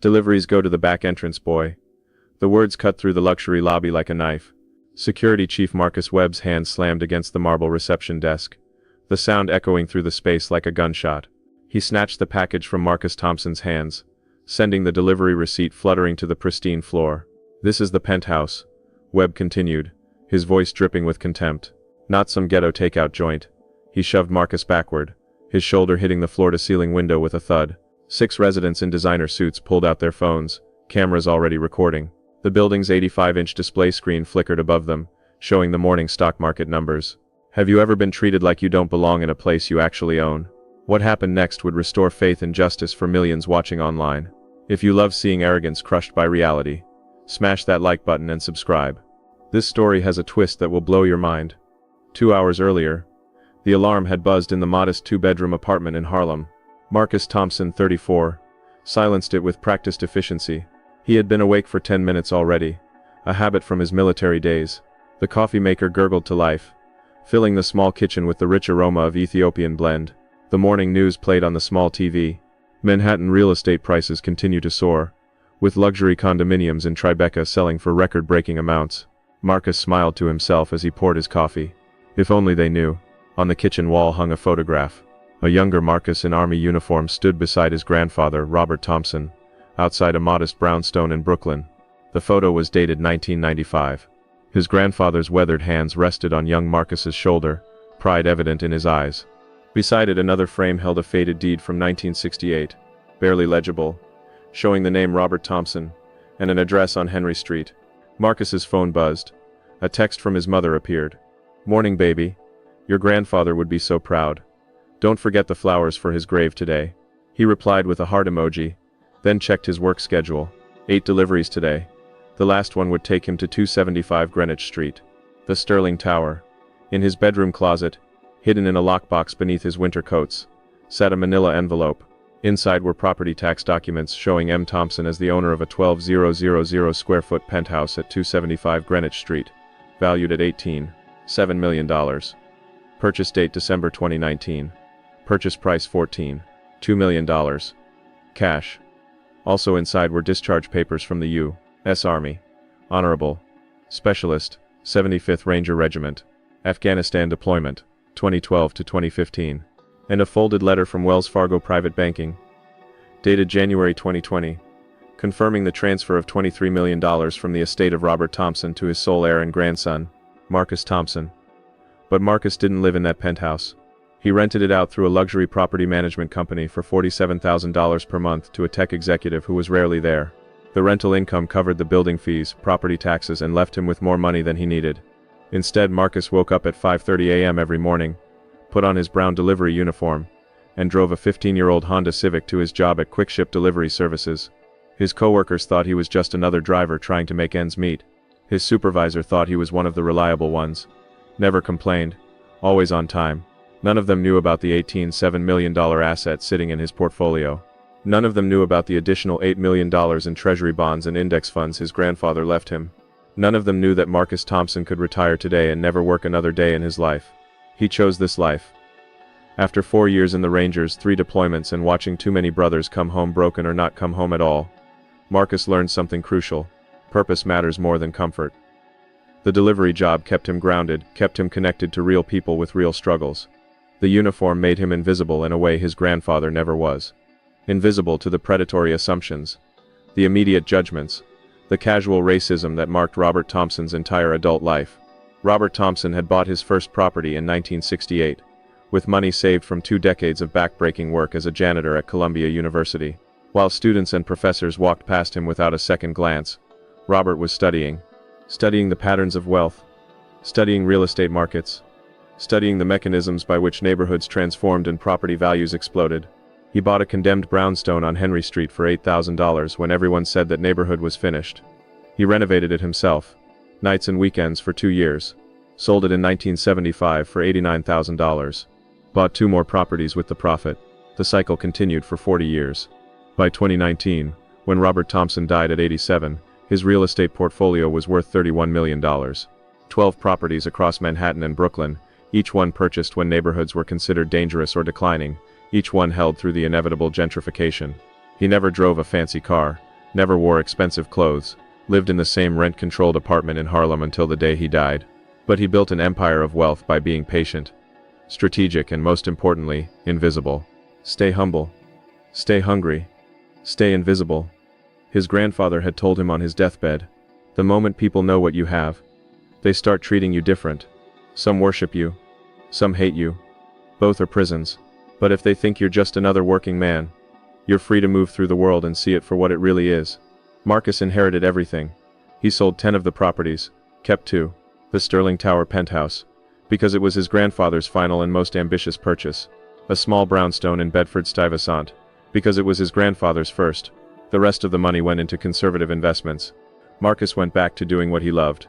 Deliveries go to the back entrance, boy. The words cut through the luxury lobby like a knife. Security Chief Marcus Webb's hand slammed against the marble reception desk, the sound echoing through the space like a gunshot. He snatched the package from Marcus Thompson's hands, sending the delivery receipt fluttering to the pristine floor. "This is the penthouse," Webb continued, his voice dripping with contempt. "Not some ghetto takeout joint." He shoved Marcus backward, his shoulder hitting the floor-to-ceiling window with a thud. 6 residents in designer suits pulled out their phones, cameras already recording. The building's 85-inch display screen flickered above them, showing the morning stock market numbers. Have you ever been treated like you don't belong in a place you actually own? What happened next would restore faith in justice for millions watching online. If you love seeing arrogance crushed by reality, smash that like button and subscribe. This story has a twist that will blow your mind. 2 hours earlier, the alarm had buzzed in the modest 2-bedroom apartment in Harlem. Marcus Thompson, 34, silenced it with practiced efficiency. He had been awake for 10 minutes already, a habit from his military days. The coffee maker gurgled to life, filling the small kitchen with the rich aroma of Ethiopian blend. The morning news played on the small TV. Manhattan real estate prices continue to soar, with luxury condominiums in Tribeca selling for record-breaking amounts. Marcus smiled to himself as he poured his coffee. If only they knew. On the kitchen wall hung a photograph. A younger Marcus in army uniform stood beside his grandfather, Robert Thompson, outside a modest brownstone in Brooklyn. The photo was dated 1995. His grandfather's weathered hands rested on young Marcus's shoulder, pride evident in his eyes. Beside it another frame held a faded deed from 1968, barely legible, showing the name Robert Thompson, and an address on Henry Street. Marcus's phone buzzed. A text from his mother appeared. "Morning, baby. Your grandfather would be so proud. Don't forget the flowers for his grave today." He replied with a heart emoji, then checked his work schedule. 8 deliveries today. The last one would take him to 275 Greenwich Street. The Sterling Tower. In his bedroom closet, hidden in a lockbox beneath his winter coats, sat a manila envelope. Inside were property tax documents showing M. Thompson as the owner of a 12,000 square foot penthouse at 275 Greenwich Street, valued at $18.7 million. Purchase date December 2019. Purchase price $14.2 million. Cash. Also inside were discharge papers from the U.S. Army. Honorable Specialist, 75th Ranger Regiment. Afghanistan deployment, 2012 to 2015. And a folded letter from Wells Fargo Private Banking, dated January 2020, confirming the transfer of $23 million from the estate of Robert Thompson to his sole heir and grandson, Marcus Thompson. But Marcus didn't live in that penthouse. He rented it out through a luxury property management company for $47,000 per month to a tech executive who was rarely there. The rental income covered the building fees, property taxes, and left him with more money than he needed. Instead, Marcus woke up at 5:30 a.m. every morning, put on his brown delivery uniform, and drove a 15-year-old Honda Civic to his job at Quick Ship Delivery Services. His coworkers thought he was just another driver trying to make ends meet. His supervisor thought he was one of the reliable ones. Never complained, always on time. None of them knew about the $18.7 million asset sitting in his portfolio. None of them knew about the additional $8 million in treasury bonds and index funds his grandfather left him. None of them knew that Marcus Thompson could retire today and never work another day in his life. He chose this life. After 4 years in the Rangers, 3 deployments, and watching too many brothers come home broken or not come home at all, Marcus learned something crucial. Purpose matters more than comfort. The delivery job kept him grounded, kept him connected to real people with real struggles. The uniform made him invisible in a way his grandfather never was. Invisible to the predatory assumptions, the immediate judgments, the casual racism that marked Robert Thompson's entire adult life. Robert Thompson had bought his first property in 1968, with money saved from 2 decades of back-breaking work as a janitor at Columbia University. While students and professors walked past him without a second glance, Robert was studying the patterns of wealth, studying real estate markets, studying the mechanisms by which neighborhoods transformed and property values exploded. He bought a condemned brownstone on Henry Street for $8,000 when everyone said that neighborhood was finished. He renovated it himself, nights and weekends, for 2 years. Sold it in 1975 for $89,000. Bought 2 more properties with the profit. The cycle continued for 40 years. By 2019, when Robert Thompson died at 87, his real estate portfolio was worth $31 million. 12 properties across Manhattan and Brooklyn, each one purchased when neighborhoods were considered dangerous or declining, each one held through the inevitable gentrification. He never drove a fancy car, never wore expensive clothes, lived in the same rent-controlled apartment in Harlem until the day he died. But he built an empire of wealth by being patient, strategic, and most importantly, invisible. Stay humble. Stay hungry. Stay invisible. His grandfather had told him on his deathbed, the moment people know what you have, they start treating you different. Some worship you. Some hate you. Both are prisons. But if they think you're just another working man, you're free to move through the world and see it for what it really is. Marcus inherited everything. He sold 10 of the properties, kept 2. The Sterling Tower penthouse, because it was his grandfather's final and most ambitious purchase. A small brownstone in Bedford-Stuyvesant, because it was his grandfather's first. The rest of the money went into conservative investments. Marcus went back to doing what he loved.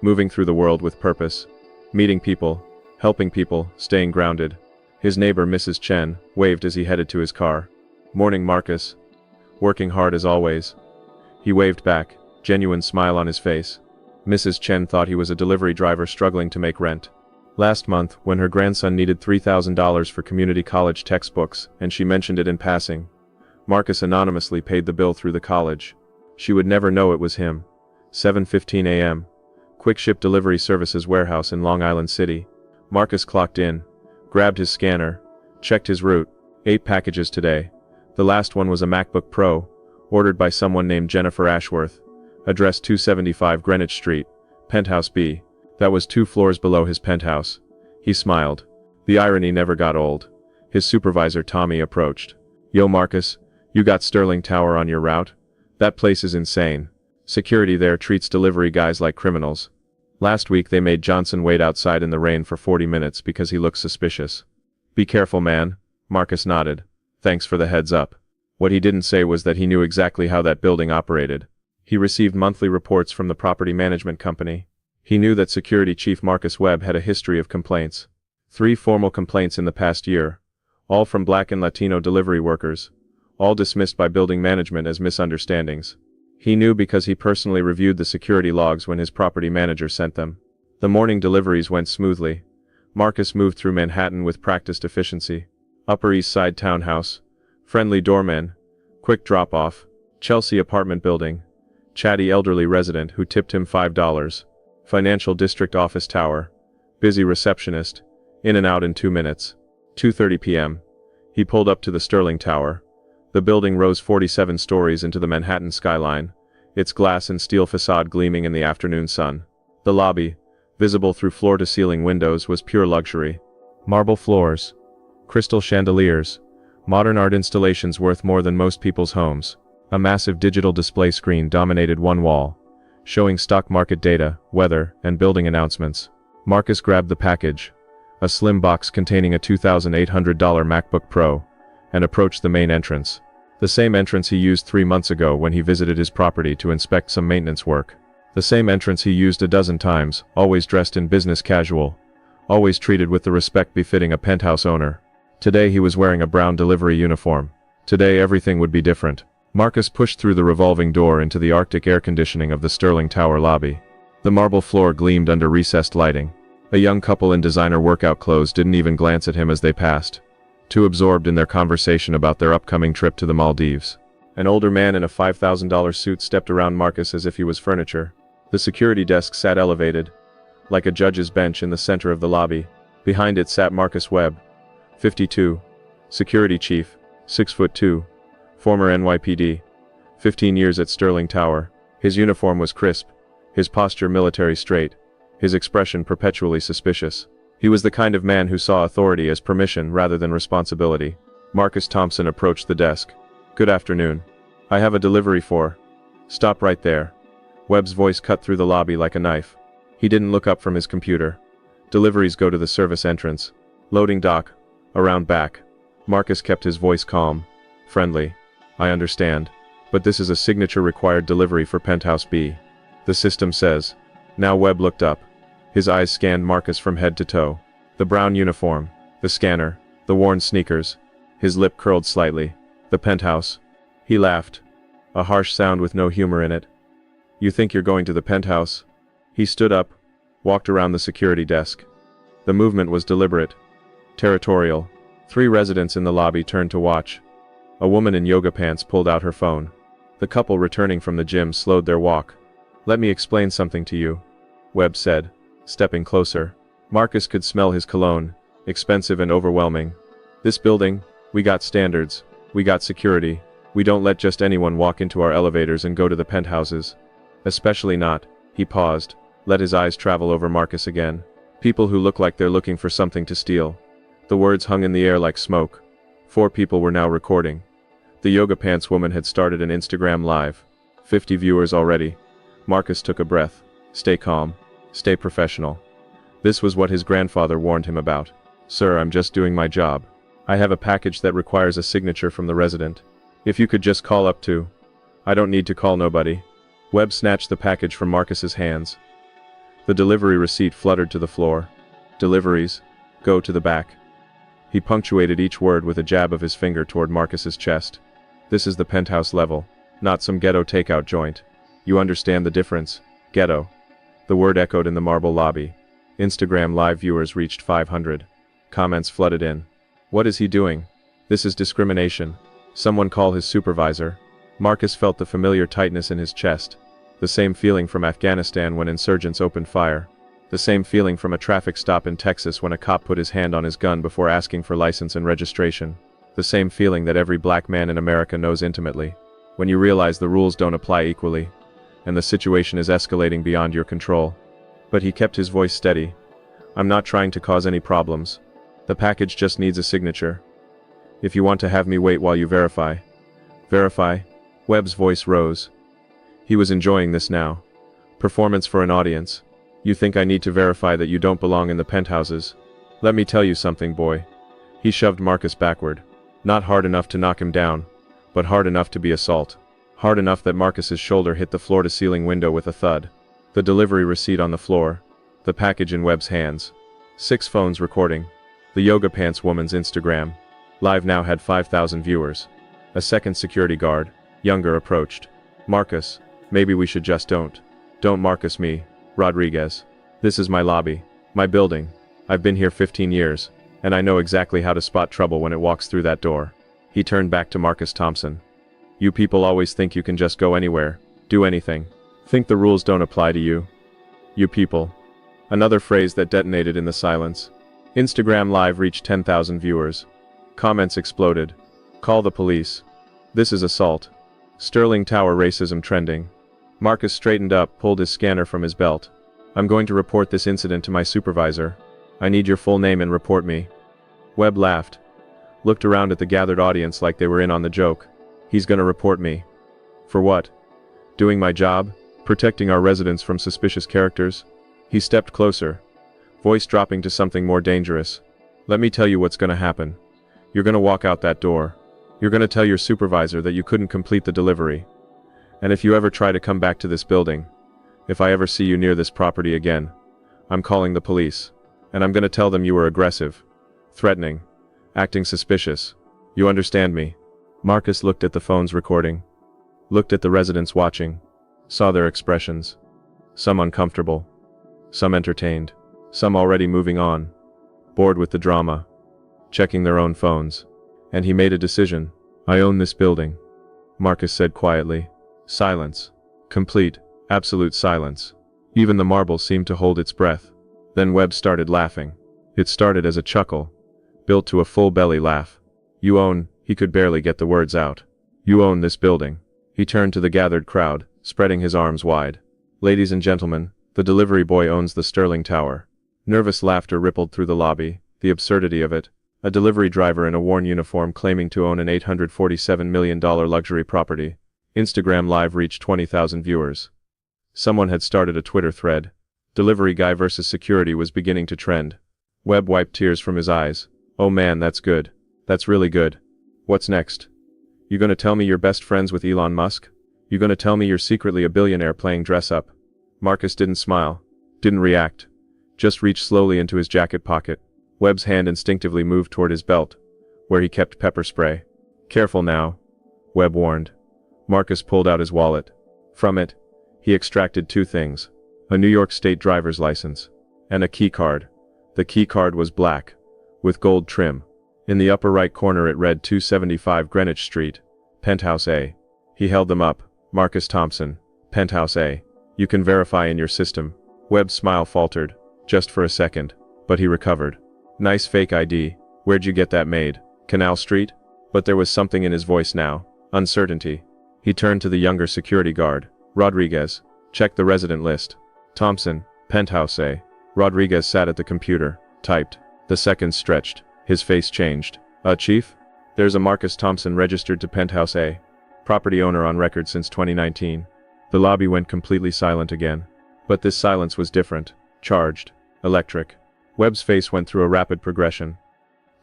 Moving through the world with purpose. Meeting people, helping people, staying grounded. His neighbor, Mrs. Chen, waved as he headed to his car. "Morning, Marcus." "Working hard as always." He waved back, genuine smile on his face. Mrs. Chen thought he was a delivery driver struggling to make rent. Last month, when her grandson needed $3,000 for community college textbooks, and she mentioned it in passing, Marcus anonymously paid the bill through the college. She would never know it was him. 7:15 a.m. Quick Ship Delivery Services warehouse in Long Island City. Marcus clocked in, grabbed his scanner, checked his route. 8 packages today. The last one was a MacBook Pro, ordered by someone named Jennifer Ashworth. Address 275 Greenwich Street, Penthouse B. That was 2 floors below his penthouse. He smiled. The irony never got old. His supervisor Tommy approached. "Yo Marcus, you got Sterling Tower on your route? That place is insane. Security there treats delivery guys like criminals. Last week they made Johnson wait outside in the rain for 40 minutes because he looked suspicious." "Be careful, man." Marcus nodded. "Thanks for the heads up." What he didn't say was that he knew exactly how that building operated. He received monthly reports from the property management company. He knew that security chief Marcus Webb had a history of complaints. 3 formal complaints in the past year, all from Black and Latino delivery workers, all dismissed by building management as misunderstandings. He knew because he personally reviewed the security logs when his property manager sent them. The morning deliveries went smoothly. Marcus moved through Manhattan with practiced efficiency. Upper East Side townhouse, friendly doorman, quick drop-off, Chelsea apartment building, chatty elderly resident who tipped him $5, financial district office tower, busy receptionist, in and out in 2 minutes. 2:30 p.m. He pulled up to the Sterling Tower. The building rose 47 stories into the Manhattan skyline, its glass and steel facade gleaming in the afternoon sun. The lobby, visible through floor-to-ceiling windows, was pure luxury. Marble floors, crystal chandeliers, modern art installations worth more than most people's homes. A massive digital display screen dominated one wall, showing stock market data, weather, and building announcements. Marcus grabbed the package, a slim box containing a $2,800 MacBook Pro, and approached the main entrance. The same entrance he used 3 months ago when he visited his property to inspect some maintenance work. The same entrance he used a dozen times, always dressed in business casual, always treated with the respect befitting a penthouse owner. Today he was wearing a brown delivery uniform. Today everything would be different. Marcus pushed through the revolving door into the Arctic air conditioning of the Sterling Tower lobby. The marble floor gleamed under recessed lighting. A young couple in designer workout clothes didn't even glance at him as they passed, too absorbed in their conversation about their upcoming trip to the Maldives. An older man in a $5,000 suit stepped around Marcus as if he was furniture. The security desk sat elevated, like a judge's bench in the center of the lobby. Behind it sat Marcus Webb, 52, security chief, 6'2", former NYPD, 15 years at Sterling Tower. His uniform was crisp, his posture military straight, his expression perpetually suspicious. He was the kind of man who saw authority as permission rather than responsibility. Marcus Thompson approached the desk. "Good afternoon. I have a delivery for..." "Stop right there." Webb's voice cut through the lobby like a knife. He didn't look up from his computer. "Deliveries go to the service entrance. Loading dock. Around back." Marcus kept his voice calm, friendly. "I understand. But this is a signature required delivery for Penthouse B. The system says." Now Webb looked up. His eyes scanned Marcus from head to toe. The brown uniform, the scanner, the worn sneakers. His lip curled slightly. "The penthouse." He laughed. A harsh sound with no humor in it. "You think you're going to the penthouse?" He stood up, walked around the security desk. The movement was deliberate, territorial. 3 residents in the lobby turned to watch. A woman in yoga pants pulled out her phone. The couple returning from the gym slowed their walk. "Let me explain something to you," Webb said, stepping closer. Marcus could smell his cologne, expensive and overwhelming. "This building, we got standards, we got security. We don't let just anyone walk into our elevators and go to the penthouses. Especially not," he paused, let his eyes travel over Marcus again. "People who look like they're looking for something to steal." The words hung in the air like smoke. 4 people were now recording. The yoga pants woman had started an Instagram live. 50 viewers already. Marcus took a breath. Stay calm. Stay professional. This was what his grandfather warned him about. "Sir, I'm just doing my job. I have a package that requires a signature from the resident. If you could just call up to..." "I don't need to call nobody." Webb snatched the package from Marcus's hands. The delivery receipt fluttered to the floor. "Deliveries, go to the back." He punctuated each word with a jab of his finger toward Marcus's chest. "This is the penthouse level, not some ghetto takeout joint. You understand the difference? Ghetto." The word echoed in the marble lobby. Instagram live viewers reached 500. Comments flooded in. "What is he doing? This is discrimination. Someone call his supervisor." Marcus felt the familiar tightness in his chest. The same feeling from Afghanistan when insurgents opened fire. The same feeling from a traffic stop in Texas when a cop put his hand on his gun before asking for license and registration. The same feeling that every black man in America knows intimately. When you realize the rules don't apply equally, and the situation is escalating beyond your control. But he kept his voice steady. "I'm not trying to cause any problems. The package just needs a signature. If you want to have me wait while you verify..." "Verify?" Webb's voice rose. He was enjoying this now. Performance for an audience. "You think I need to verify that you don't belong in the penthouses? Let me tell you something, boy." He shoved Marcus backward. Not hard enough to knock him down, but hard enough to be assault. Hard enough that Marcus's shoulder hit the floor-to-ceiling window with a thud. The delivery receipt on the floor. The package in Webb's hands. 6 phones recording. The yoga pants woman's Instagram. Live now had 5,000 viewers. A second security guard, younger, approached. "Marcus, maybe we should just don't Marcus me, Rodriguez. This is my lobby, my building. I've been here 15 years, and I know exactly how to spot trouble when it walks through that door." He turned back to Marcus Thompson. "You people always think you can just go anywhere, do anything. Think the rules don't apply to you. You people." Another phrase that detonated in the silence. Instagram Live reached 10,000 viewers. Comments exploded. "Call the police. This is assault. Sterling Tower racism trending." Marcus straightened up, pulled his scanner from his belt. "I'm going to report this incident to my supervisor. I need your full name and report me." Webb laughed. Looked around at the gathered audience like they were in on the joke. "He's gonna report me. For what? Doing my job? Protecting our residents from suspicious characters?" He stepped closer, voice dropping to something more dangerous. "Let me tell you what's gonna happen. You're gonna walk out that door. You're gonna tell your supervisor that you couldn't complete the delivery. And if you ever try to come back to this building, if I ever see you near this property again, I'm calling the police. And I'm gonna tell them you were aggressive, threatening, acting suspicious. You understand me?" Marcus looked at the phones recording. Looked at the residents watching. Saw their expressions. Some uncomfortable. Some entertained. Some already moving on. Bored with the drama. Checking their own phones. And he made a decision. "I own this building," Marcus said quietly. Silence. Complete, absolute silence. Even the marble seemed to hold its breath. Then Webb started laughing. It started as a chuckle, built to a full belly laugh. "You own..." He could barely get the words out. "You own this building." He turned to the gathered crowd, spreading his arms wide. "Ladies and gentlemen, the delivery boy owns the Sterling Tower." Nervous laughter rippled through the lobby. The absurdity of it. A delivery driver in a worn uniform claiming to own an $847 million luxury property. Instagram Live reached 20,000 viewers. Someone had started a Twitter thread. Delivery guy versus security was beginning to trend. Webb wiped tears from his eyes. "Oh man, that's good. That's really good. What's next? You gonna tell me you're best friends with Elon Musk? You gonna tell me you're secretly a billionaire playing dress up?" Marcus didn't smile. Didn't react. Just reached slowly into his jacket pocket. Webb's hand instinctively moved toward his belt, where he kept pepper spray. "Careful now," Webb warned. Marcus pulled out his wallet. From it, he extracted 2 things. A New York State driver's license. And a key card. The key card was black, with gold trim. In the upper right corner it read 275 Greenwich Street, Penthouse A. He held them up. Marcus Thompson, Penthouse A. You can verify in your system. Webb's smile faltered, just for a second, but he recovered. Nice fake ID. Where'd you get that made? Canal Street? But there was something in his voice now. Uncertainty. He turned to the younger security guard. Rodriguez. Check the resident list. Thompson, Penthouse A. Rodriguez sat at the computer, typed. The seconds stretched. His face changed. Chief? There's a Marcus Thompson registered to Penthouse A. Property owner on record since 2019. The lobby went completely silent again. But this silence was different. Charged. Electric. Webb's face went through a rapid progression.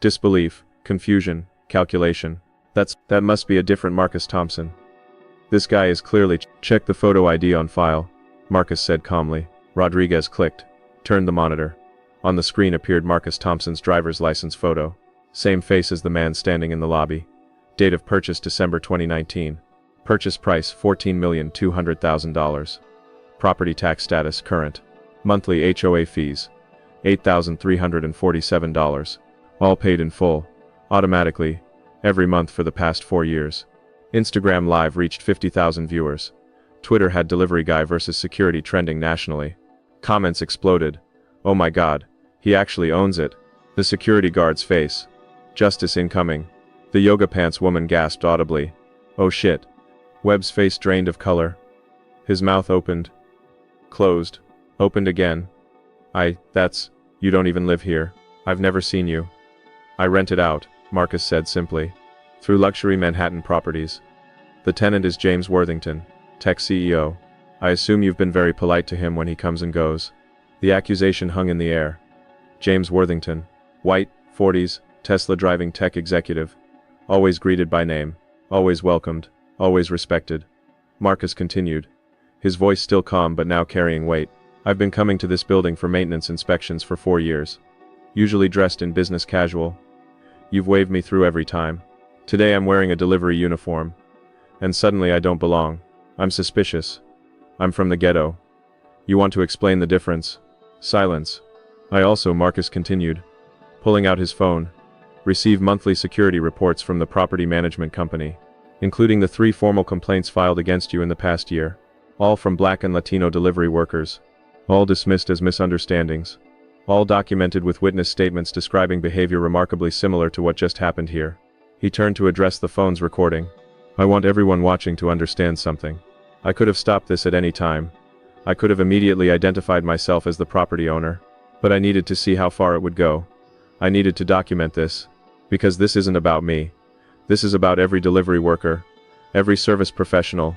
Disbelief, confusion, calculation. That must be a different Marcus Thompson. This guy is clearly— Check the photo ID on file, Marcus said calmly. Rodriguez clicked. Turned the monitor. On the screen appeared Marcus Thompson's driver's license photo. Same face as the man standing in the lobby. Date of purchase December 2019. Purchase price $14,200,000. Property tax status current. Monthly HOA fees $8,347. All paid in full, automatically, every month for the past 4 years. Instagram Live reached 50,000 viewers. Twitter had delivery guy versus security trending nationally. Comments exploded. Oh my god, he actually owns it. The security guard's face. Justice incoming. The yoga pants woman gasped audibly. Oh shit. Webb's face drained of color. His mouth opened. Closed. Opened again. You don't even live here. I've never seen you. I rent it out, Marcus said simply. Through Luxury Manhattan Properties. The tenant is James Worthington, tech CEO. I assume you've been very polite to him when he comes and goes. The accusation hung in the air. James Worthington. White, 40s, Tesla driving tech executive. Always greeted by name. Always welcomed. Always respected. Marcus continued. His voice still calm but now carrying weight. I've been coming to this building for maintenance inspections for 4 years. Usually dressed in business casual. You've waved me through every time. Today I'm wearing a delivery uniform. And suddenly I don't belong. I'm suspicious. I'm from the ghetto. You want to explain the difference? Silence. I also, Marcus continued, pulling out his phone, receive monthly security reports from the property management company, including the 3 formal complaints filed against you in the past year. All from Black and Latino delivery workers. All dismissed as misunderstandings. All documented with witness statements describing behavior remarkably similar to what just happened here. He turned to address the phone's recording. I want everyone watching to understand something. I could have stopped this at any time. I could have immediately identified myself as the property owner. But I needed to see how far it would go. I needed to document this. Because this isn't about me. This is about every delivery worker. Every service professional.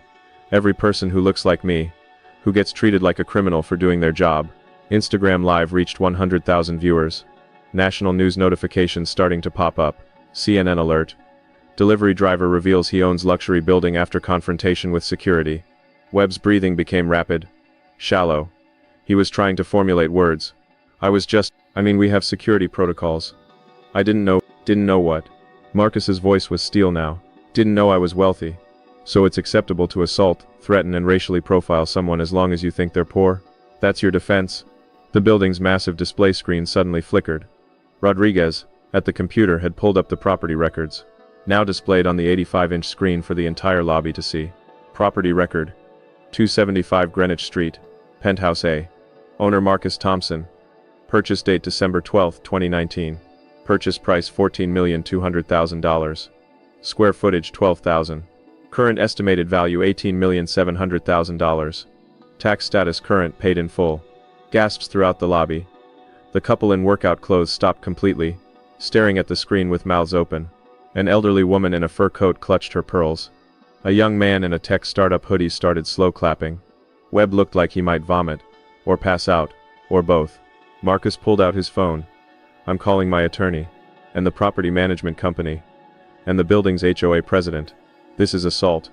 Every person who looks like me. Who gets treated like a criminal for doing their job. Instagram Live reached 100,000 viewers. National news notifications starting to pop up. CNN alert. Delivery driver reveals he owns luxury building after confrontation with security. Webb's breathing became rapid. Shallow. He was trying to formulate words. We have security protocols. I didn't know what? Marcus's voice was steel now. Didn't know I was wealthy. So it's acceptable to assault, threaten and racially profile someone as long as you think they're poor? That's your defense? The building's massive display screen suddenly flickered. Rodriguez, at the computer, had pulled up the property records. Now displayed on the 85-inch screen for the entire lobby to see. Property record. 275 Greenwich Street, Penthouse A. Owner Marcus Thompson. Purchase date December 12, 2019. Purchase price $14,200,000. Square footage 12,000. Current estimated value $18,700,000. Tax status current, paid in full. Gasps throughout the lobby. The couple in workout clothes stopped completely, staring at the screen with mouths open. An elderly woman in a fur coat clutched her pearls. A young man in a tech startup hoodie started slow clapping. Webb looked like he might vomit, or pass out, or both. Marcus pulled out his phone. I'm calling my attorney, and the property management company, and the building's HOA president. This is assault,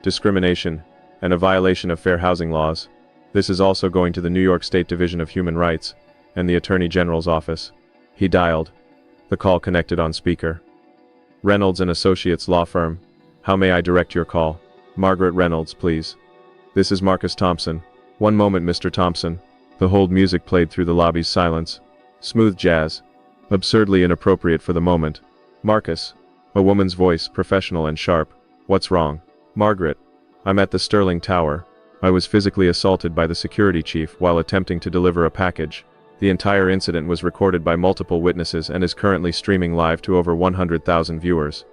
discrimination, and a violation of fair housing laws. This is also going to the New York State Division of Human Rights, and the Attorney General's office. He dialed. The call connected on speaker. Reynolds and Associates Law Firm. How may I direct your call? Margaret Reynolds, please. This is Marcus Thompson. One moment, Mr. Thompson. The hold music played through the lobby's silence. Smooth jazz. Absurdly inappropriate for the moment. Marcus. A woman's voice, professional and sharp. What's wrong? Margaret. I'm at the Sterling Tower. I was physically assaulted by the security chief while attempting to deliver a package. The entire incident was recorded by multiple witnesses and is currently streaming live to over 100,000 viewers.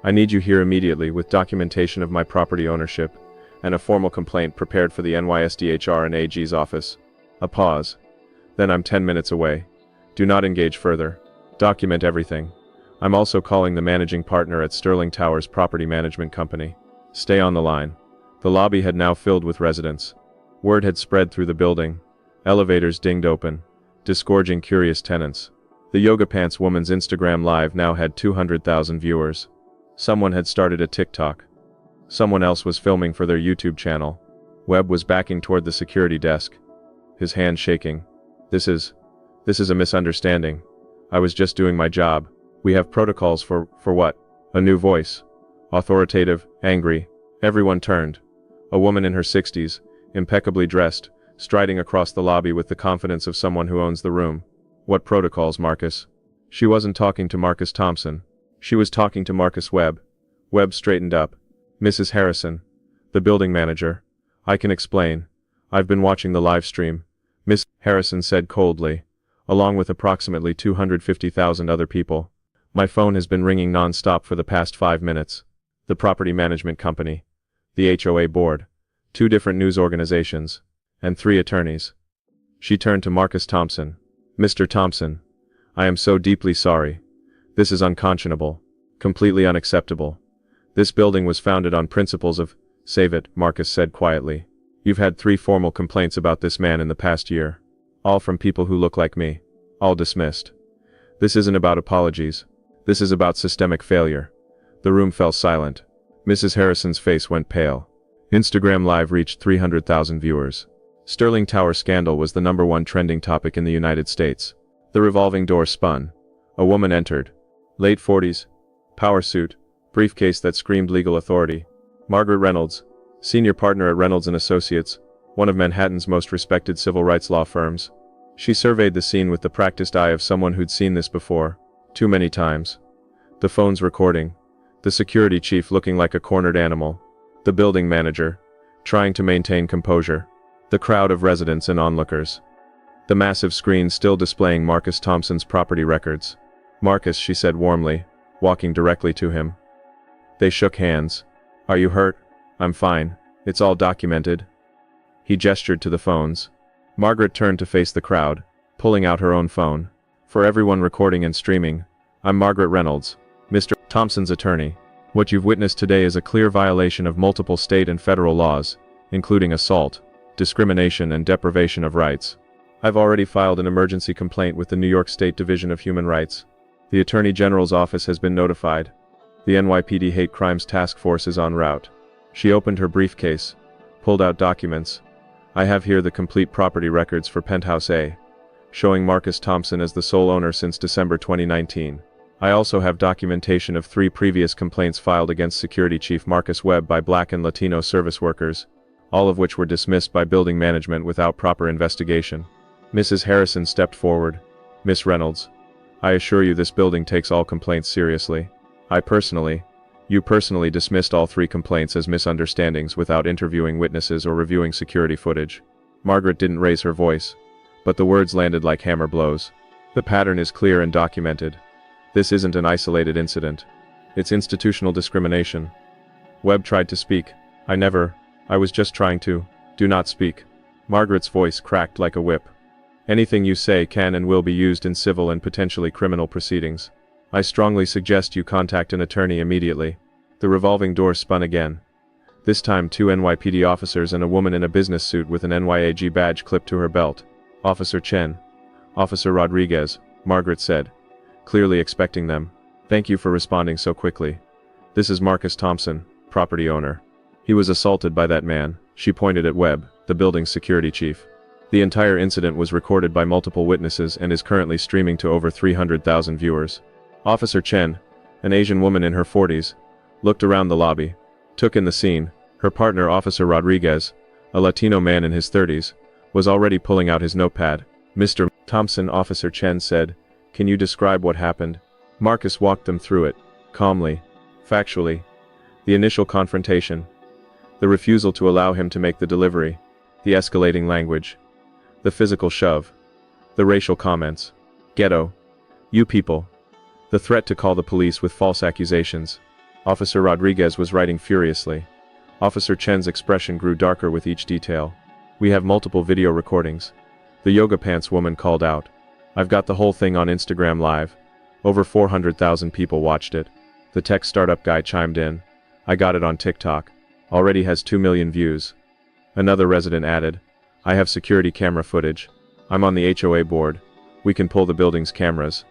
I need you here immediately with documentation of my property ownership, and a formal complaint prepared for the NYSDHR and AG's office. A pause. Then I'm 10 minutes away. Do not engage further. Document everything. I'm also calling the managing partner at Sterling Towers Property Management Company. Stay on the line. The lobby had now filled with residents. Word had spread through the building. Elevators dinged open, disgorging curious tenants. The Yoga Pants woman's Instagram Live now had 200,000 viewers. Someone had started a TikTok. Someone else was filming for their YouTube channel. Webb was backing toward the security desk, his hand shaking. This is a misunderstanding. I was just doing my job. We have protocols for what? A new voice. Authoritative, angry. Everyone turned. A woman in her 60s, impeccably dressed, striding across the lobby with the confidence of someone who owns the room. What protocols, Marcus? She wasn't talking to Marcus Thompson. She was talking to Marcus Webb. Webb straightened up. Mrs. Harrison, the building manager. I can explain. I've been watching the live stream, Miss Harrison said coldly, along with approximately 250,000 other people. My phone has been ringing non-stop for the past 5 minutes. The property management company, the HOA board, 2 different news organizations, and 3 attorneys. She turned to Marcus Thompson. Mr. Thompson, I am so deeply sorry. This is unconscionable, completely unacceptable. This building was founded on principles of, save it, Marcus said quietly. You've had 3 formal complaints about this man in the past year. All from people who look like me. All dismissed. This isn't about apologies. This is about systemic failure. The room fell silent. Mrs. Harrison's face went pale. Instagram Live reached 300,000 viewers. Sterling Tower scandal was the #1 trending topic in the United States. The revolving door spun. A woman entered. Late 40s. Power suit. Briefcase that screamed legal authority. Margaret Reynolds, senior partner at Reynolds & Associates, one of Manhattan's most respected civil rights law firms. She surveyed the scene with the practiced eye of someone who'd seen this before, too many times. The phone's recording. The security chief looking like a cornered animal. The building manager, trying to maintain composure. The crowd of residents and onlookers. The massive screen still displaying Marcus Thompson's property records. Marcus, she said warmly, walking directly to him. They shook hands. Are you hurt? I'm fine. It's all documented. He gestured to the phones. Margaret turned to face the crowd, pulling out her own phone. For everyone recording and streaming, I'm Margaret Reynolds, Mr. Thompson's attorney. What you've witnessed today is a clear violation of multiple state and federal laws, including assault, discrimination and deprivation of rights. I've already filed an emergency complaint with the New York State Division of Human Rights. The Attorney General's office has been notified. The NYPD Hate Crimes Task Force is en route. She opened her briefcase, pulled out documents. I have here the complete property records for Penthouse A, showing Marcus Thompson as the sole owner since December 2019. I also have documentation of 3 previous complaints filed against Security Chief Marcus Webb by Black and Latino service workers, all of which were dismissed by building management without proper investigation. Mrs. Harrison stepped forward. Miss Reynolds, I assure you this building takes all complaints seriously. You personally dismissed all 3 complaints as misunderstandings without interviewing witnesses or reviewing security footage. Margaret didn't raise her voice, but the words landed like hammer blows. The pattern is clear and documented. This isn't an isolated incident. It's institutional discrimination. Webb tried to speak. I was just trying to. Do not speak. Margaret's voice cracked like a whip. Anything you say can and will be used in civil and potentially criminal proceedings. I strongly suggest you contact an attorney immediately. The revolving door spun again. This time 2 NYPD officers and a woman in a business suit with an NYAG badge clipped to her belt. Officer Chen. Officer Rodriguez, Margaret said, clearly expecting them. Thank you for responding so quickly. This is Marcus Thompson, property owner. He was assaulted by that man. She pointed at Webb, the building's security chief. The entire incident was recorded by multiple witnesses and is currently streaming to over 300,000 viewers. Officer Chen, an Asian woman in her 40s, looked around the lobby, took in the scene. Her partner Officer Rodriguez, a Latino man in his 30s, was already pulling out his notepad. Mr. Thompson, Officer Chen said, can you describe what happened? Marcus walked them through it, calmly, factually. The initial confrontation. The refusal to allow him to make the delivery. The escalating language. The physical shove. The racial comments. Ghetto. You people. The threat to call the police with false accusations. Officer Rodriguez was writing furiously. Officer Chen's expression grew darker with each detail. We have multiple video recordings. The yoga pants woman called out. I've got the whole thing on Instagram Live. Over 400,000 people watched it. The tech startup guy chimed in. I got it on TikTok. Already has 2 million views. Another resident added. I have security camera footage. I'm on the HOA board. We can pull the building's cameras.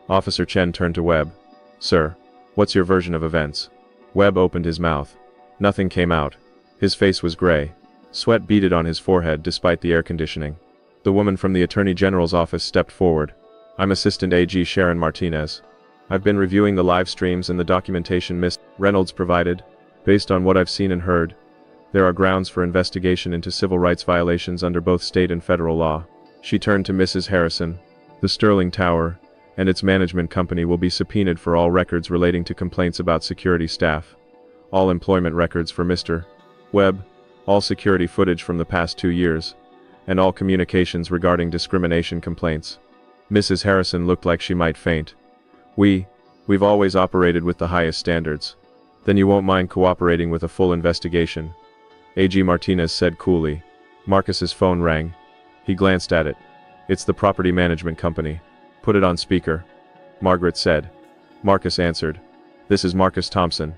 Officer Chen turned to Webb. Sir, what's your version of events? Webb opened his mouth. Nothing came out. His face was gray. Sweat beaded on his forehead despite the air conditioning. The woman from the Attorney General's office stepped forward. I'm Assistant AG Sharon Martinez. I've been reviewing the live streams and the documentation Ms. Reynolds provided. Based on what I've seen and heard, there are grounds for investigation into civil rights violations under both state and federal law. She turned to Mrs. Harrison. The Sterling Tower and its management company will be subpoenaed for all records relating to complaints about security staff. All employment records for Mr. Webb, all security footage from the past 2 years, and all communications regarding discrimination complaints. Mrs. Harrison looked like she might faint. We've always operated with the highest standards. Then you won't mind cooperating with a full investigation. AG Martinez said coolly. Marcus's phone rang. He glanced at it. It's the property management company. Put it on speaker. Margaret said. Marcus answered. This is Marcus Thompson.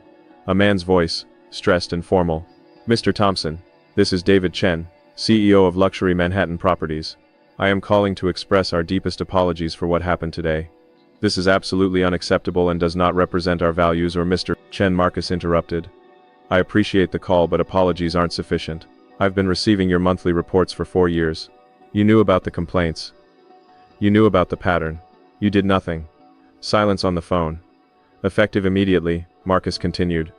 A man's voice, stressed and formal. Mr. Thompson, this is David Chen, CEO of Luxury Manhattan Properties. I am calling to express our deepest apologies for what happened today. This is absolutely unacceptable and does not represent our values or Mr. Chen. Marcus interrupted. I appreciate the call, but apologies aren't sufficient. I've been receiving your monthly reports for 4 years. You knew about the complaints. You knew about the pattern. You did nothing. Silence on the phone. Effective immediately, Marcus continued.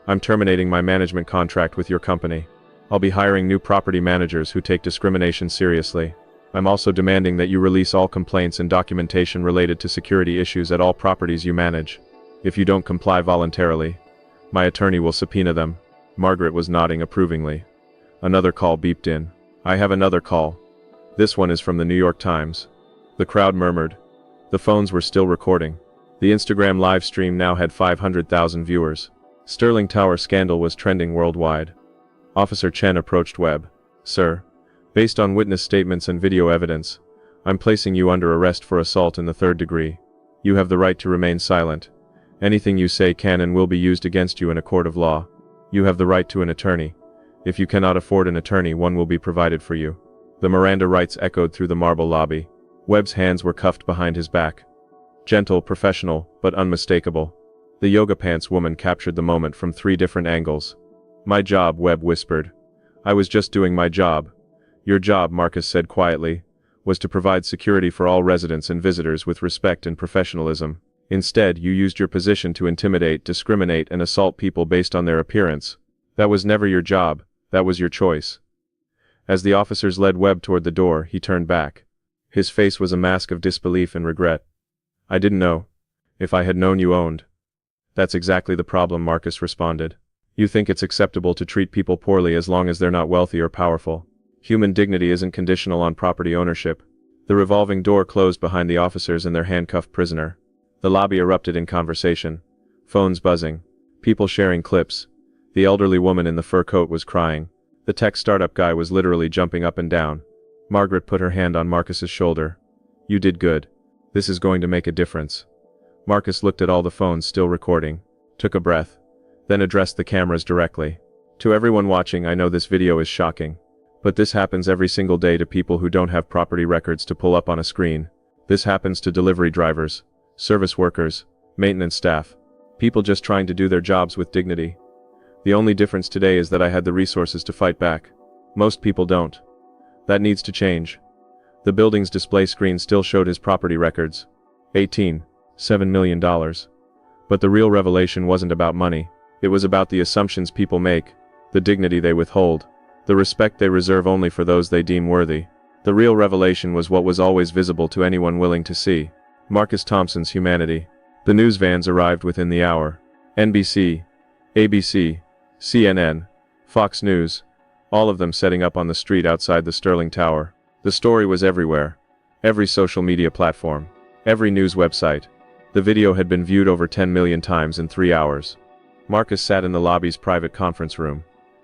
I'm terminating my management contract with your company. I'll be hiring new property managers who take discrimination seriously. I'm also demanding that you release all complaints and documentation related to security issues at all properties you manage. If you don't comply voluntarily, my attorney will subpoena them. Margaret was nodding approvingly. Another call beeped in. I have another call. This one is from the New York Times. The crowd murmured. The phones were still recording. The Instagram live stream now had 500,000 viewers. Sterling Tower scandal was trending worldwide. Officer Chen approached Webb. Sir, based on witness statements and video evidence, I'm placing you under arrest for assault in the 3rd degree. You have the right to remain silent. Anything you say can and will be used against you in a court of law. You have the right to an attorney. If you cannot afford an attorney, one will be provided for you. The Miranda rights echoed through the marble lobby. Webb's hands were cuffed behind his back. Gentle, professional, but unmistakable. The yoga pants woman captured the moment from 3 different angles. My job, Webb whispered. I was just doing my job. Your job, Marcus said quietly, was to provide security for all residents and visitors with respect and professionalism. Instead, you used your position to intimidate, discriminate, and assault people based on their appearance. That was never your job, that was your choice. As the officers led Webb toward the door, he turned back. His face was a mask of disbelief and regret. I didn't know. If I had known, you owned. That's exactly the problem, Marcus responded. You think it's acceptable to treat people poorly as long as they're not wealthy or powerful. Human dignity isn't conditional on property ownership. The revolving door closed behind the officers and their handcuffed prisoner. The lobby erupted in conversation. Phones buzzing. People sharing clips. The elderly woman in the fur coat was crying. The tech startup guy was literally jumping up and down. Margaret put her hand on Marcus's shoulder. You did good. This is going to make a difference. Marcus looked at all the phones still recording, took a breath, then addressed the cameras directly. To everyone watching, I know this video is shocking. But this happens every single day to people who don't have property records to pull up on a screen. This happens to delivery drivers, service workers, maintenance staff, people just trying to do their jobs with dignity. The only difference today is that I had the resources to fight back. Most people don't. That needs to change. The building's display screen still showed his property records. $7 million. But the real revelation wasn't about money. It was about the assumptions people make, the dignity they withhold, the respect they reserve only for those they deem worthy. The real revelation was what was always visible to anyone willing to see. Marcus Thompson's humanity. The news vans arrived within the hour. NBC, ABC, CNN, Fox News. All of them setting up on the street outside the Sterling Tower. The story was everywhere. Every social media platform. Every news website. The video had been viewed over 10 million times in 3 hours. Marcus sat in the lobby's private conference room.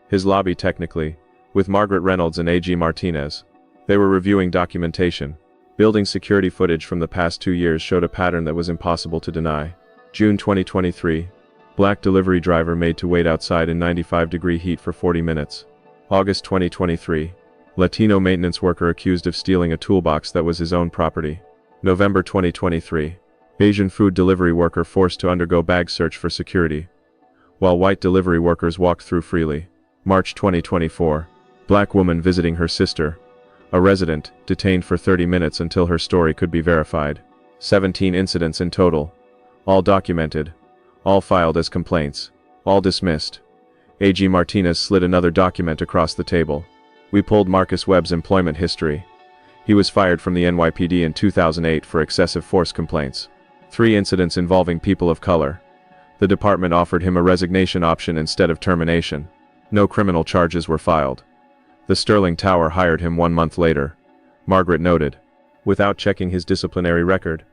His lobby technically, with Margaret Reynolds and A.G. Martinez. They were reviewing documentation. Building security footage from the past 2 years showed a pattern that was impossible to deny. June 2023. Black delivery driver made to wait outside in 95-degree heat for 40 minutes. August 2023. Latino maintenance worker accused of stealing a toolbox that was his own property. November 2023. Asian food delivery worker forced to undergo bag search for security, while white delivery workers walked through freely. March 2024. Black woman visiting her sister. A resident, detained for 30 minutes until her story could be verified. 17 incidents in total. All documented. All filed as complaints. All dismissed. A.G. Martinez slid another document across the table. We pulled Marcus Webb's employment history. He was fired from the NYPD in 2008 for excessive force complaints. 3 incidents involving people of color. The department offered him a resignation option instead of termination. No criminal charges were filed. The Sterling Tower hired him 1 month later. Margaret noted. Without checking his disciplinary record.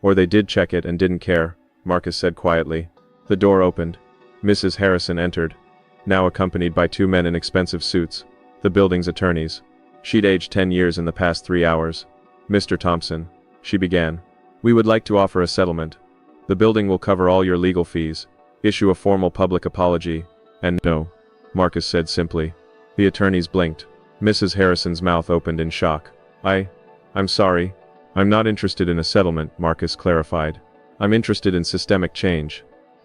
Or they did check it and didn't care, Marcus said quietly. The door opened. Mrs. Harrison entered, now accompanied by 2 men in expensive suits, the building's attorneys. She'd aged 10 years in the past 3 hours. Mr. Thompson, she began. We would like to offer a settlement. The building will cover all your legal fees, issue a formal public apology, and no, Marcus said simply. The attorneys blinked. Mrs. Harrison's mouth opened in shock. I'm sorry. I'm not interested in a settlement, Marcus clarified. I'm interested in systemic change.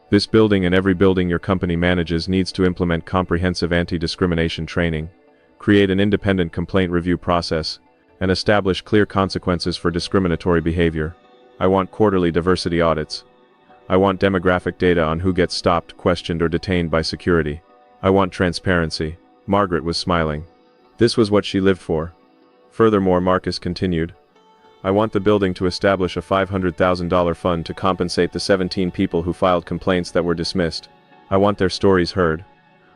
This building and every building your company manages needs to implement comprehensive anti-discrimination training, create an independent complaint review process, and establish clear consequences for discriminatory behavior. I want quarterly diversity audits. I want demographic data on who gets stopped, questioned, or detained by security. I want transparency. Margaret was smiling. This was what she lived for. Furthermore, Marcus continued, I want the building to establish a $500,000 fund to compensate the 17 people who filed complaints that were dismissed. I want their stories heard.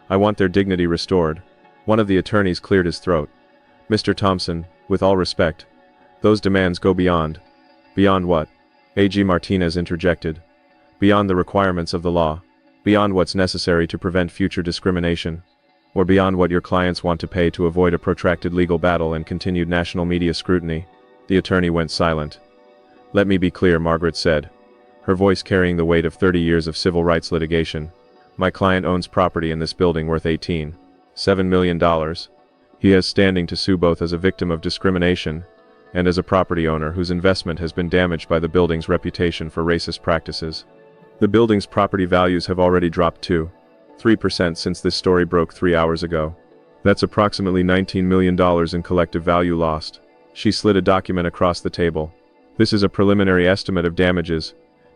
I want their dignity restored. One of the attorneys cleared his throat. Mr. Thompson, with all respect, those demands go beyond. Beyond what? A.G. Martinez interjected. Beyond the requirements of the law. Beyond what's necessary to prevent future discrimination. Or beyond what your clients want to pay to avoid a protracted legal battle and continued national media scrutiny. The attorney went silent. Let me be clear, Margaret said, her voice carrying the weight of 30 years of civil rights litigation. My client owns property in this building worth $18.7 million. He has standing to sue both as a victim of discrimination and as a property owner whose investment has been damaged by the building's reputation for racist practices. The building's property values have already dropped 3% since this story broke 3 hours ago. That's approximately $19 million in collective value lost. She slid a document across the table. This is a preliminary estimate of damages,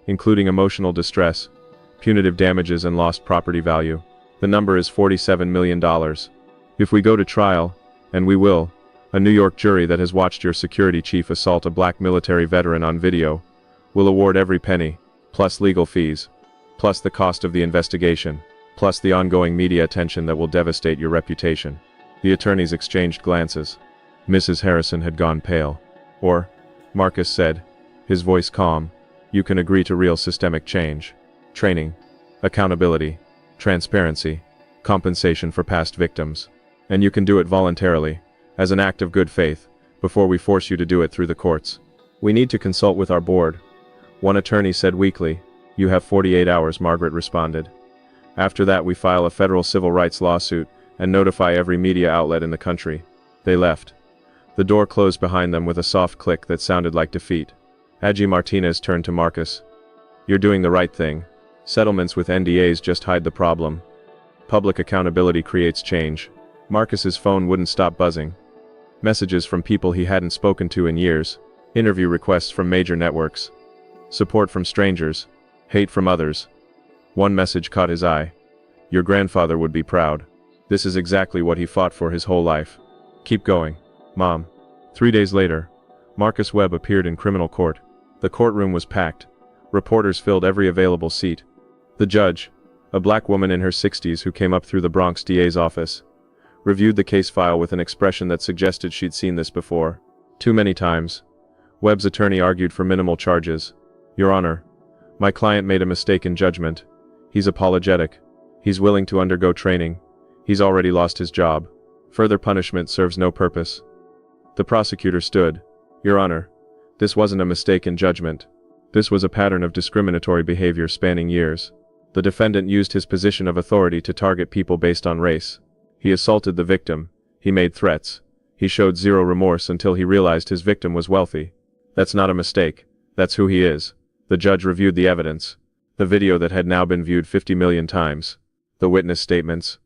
including emotional distress, punitive damages and lost property value. The number is $47 million. If we go to trial, and we will, a New York jury that has watched your security chief assault a black military veteran on video will award every penny, plus legal fees, plus the cost of the investigation, plus the ongoing media attention that will devastate your reputation. The attorneys exchanged glances. Mrs. Harrison had gone pale. Or, Marcus said, his voice calm, you can agree to real systemic change. Training, accountability, transparency, compensation for past victims. And you can do it voluntarily, as an act of good faith, before we force you to do it through the courts. We need to consult with our board. One attorney said weakly. You have 48 hours, Margaret responded. After that we file a federal civil rights lawsuit and notify every media outlet in the country. They left. The door closed behind them with a soft click that sounded like defeat. A.G. Martinez turned to Marcus. You're doing the right thing. Settlements with NDAs just hide the problem. Public accountability creates change. Marcus's phone wouldn't stop buzzing. Messages from people he hadn't spoken to in years. Interview requests from major networks. Support from strangers. Hate from others. One message caught his eye. Your grandfather would be proud. This is exactly what he fought for his whole life. Keep going, Mom. 3 days later, Marcus Webb appeared in criminal court. The courtroom was packed. Reporters filled every available seat. The judge, a black woman in her 60s who came up through the Bronx DA's office, reviewed the case file with an expression that suggested she'd seen this before. Too many times. Webb's attorney argued for minimal charges. Your Honor, my client made a mistake in judgment. He's apologetic. He's willing to undergo training. He's already lost his job. Further punishment serves no purpose. The prosecutor stood. Your Honor, this wasn't a mistake in judgment. This was a pattern of discriminatory behavior spanning years. The defendant used his position of authority to target people based on race. He assaulted the victim. He made threats. He showed zero remorse until he realized his victim was wealthy. That's not a mistake. That's who he is. The judge reviewed the evidence. The video that had now been viewed 50 million times. The witness statements.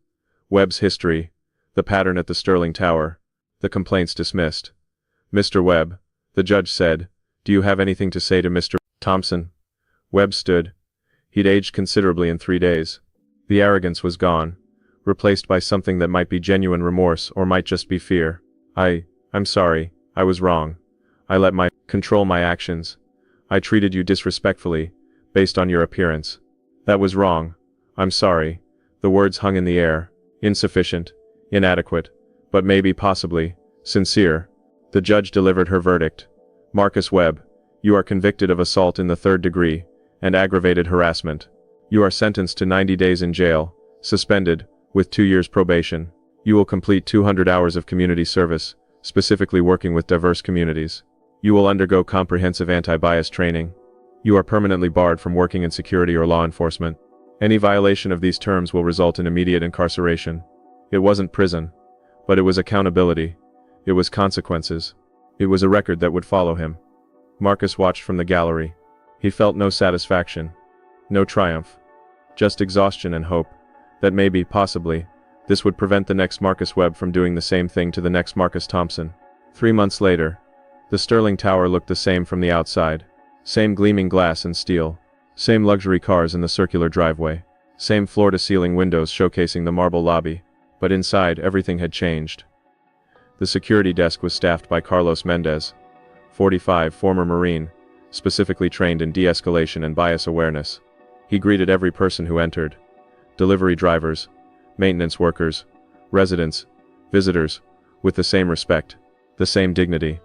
Webb's history. The pattern at the Sterling Tower. The complaints dismissed. Mr. Webb, the judge said, do you have anything to say to Mr. Thompson? Webb stood. He'd aged considerably in 3 days. The arrogance was gone, replaced by something that might be genuine remorse or might just be fear. I'm sorry, I was wrong. I let my control my actions. I treated you disrespectfully, based on your appearance. That was wrong. I'm sorry. The words hung in the air. Insufficient, inadequate, but maybe possibly, sincere. The judge delivered her verdict. Marcus Webb, you are convicted of assault in the 3rd degree, and aggravated harassment. You are sentenced to 90 days in jail, suspended, with 2 years probation. You will complete 200 hours of community service, specifically working with diverse communities. You will undergo comprehensive anti-bias training. You are permanently barred from working in security or law enforcement. Any violation of these terms will result in immediate incarceration. It wasn't prison, but it was accountability. It was consequences. It was a record that would follow him. Marcus watched from the gallery. He felt no satisfaction, no triumph, just exhaustion and hope that maybe, possibly, this would prevent the next Marcus Webb from doing the same thing to the next Marcus Thompson. 3 months later, the Sterling Tower looked the same from the outside. Same gleaming glass and steel. Same luxury cars in the circular driveway. Same floor-to-ceiling windows showcasing the marble lobby. But inside, everything had changed. The security desk was staffed by Carlos Mendez, 45, former Marine, specifically trained in de-escalation and bias awareness. He greeted every person who entered. Delivery drivers, maintenance workers, residents, visitors, with the same respect, the same dignity.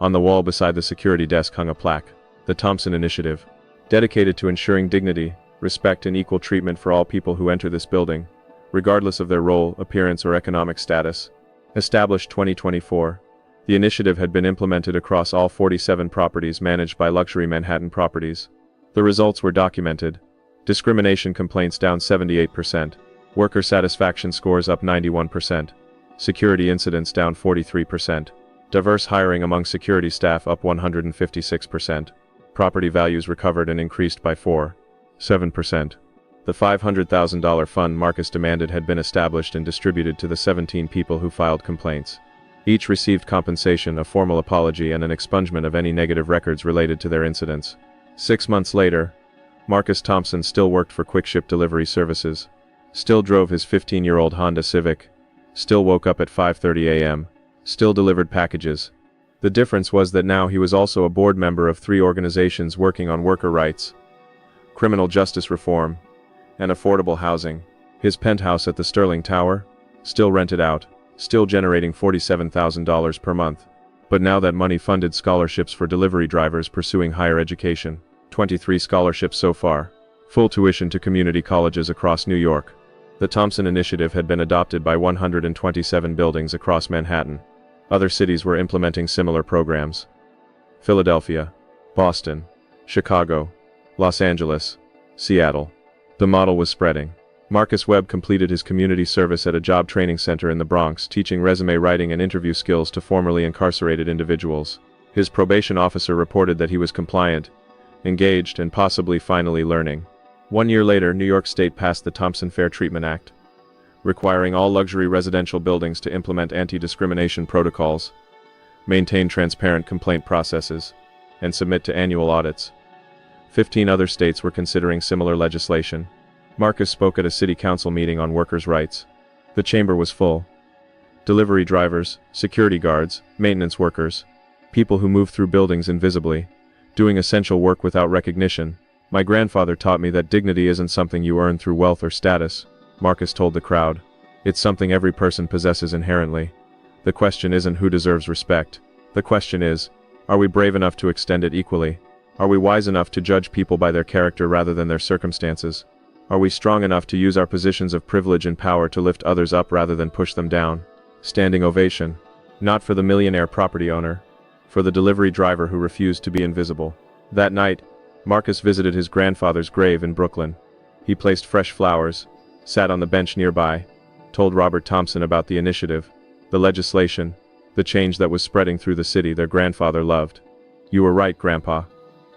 On the wall beside the security desk hung a plaque, the Thompson Initiative, dedicated to ensuring dignity, respect and equal treatment for all people who enter this building, regardless of their role, appearance or economic status. Established 2024, the initiative had been implemented across all 47 properties managed by Luxury Manhattan Properties. The results were documented. Discrimination complaints down 78%. Worker satisfaction scores up 91%. Security incidents down 43%. Diverse hiring among security staff up 156%. Property values recovered and increased by 7%. The $500,000 fund Marcus demanded had been established and distributed to the 17 people who filed complaints. Each received compensation, a formal apology and an expungement of any negative records related to their incidents. 6 months later, Marcus Thompson still worked for Quick-Ship Delivery Services. Still drove his 15-year-old Honda Civic. Still woke up at 5:30 a.m. Still delivered packages. The difference was that now he was also a board member of 3 organizations working on worker rights, criminal justice reform, and affordable housing. His penthouse at the Sterling Tower, still rented out, still generating $47,000 per month. But now that money funded scholarships for delivery drivers pursuing higher education. 23 scholarships so far. Full tuition to community colleges across New York. The Thompson Initiative had been adopted by 127 buildings across Manhattan. Other cities were implementing similar programs. Philadelphia, Boston, Chicago, Los Angeles, Seattle. The model was spreading. Marcus Webb completed his community service at a job training center in the Bronx, teaching resume writing and interview skills to formerly incarcerated individuals. His probation officer reported that he was compliant, engaged, and possibly finally learning. 1 year later, New York State passed the Thompson Fair Treatment Act, requiring all luxury residential buildings to implement anti-discrimination protocols, maintain transparent complaint processes, and submit to annual audits. 15 other states were considering similar legislation. Marcus spoke at a city council meeting on workers' rights. The chamber was full. Delivery drivers, security guards, maintenance workers, people who moved through buildings invisibly, doing essential work without recognition, My grandfather taught me that dignity isn't something you earn through wealth or status, Marcus told the crowd. It's something every person possesses inherently. The question isn't who deserves respect. The question is, are we brave enough to extend it equally? Are we wise enough to judge people by their character rather than their circumstances? Are we strong enough to use our positions of privilege and power to lift others up rather than push them down? Standing ovation. Not for the millionaire property owner. For the delivery driver who refused to be invisible. That night, Marcus visited his grandfather's grave in Brooklyn. He placed fresh flowers, sat on the bench nearby, told Robert Thompson about the initiative, the legislation, the change that was spreading through the city their grandfather loved. "You were right, Grandpa,"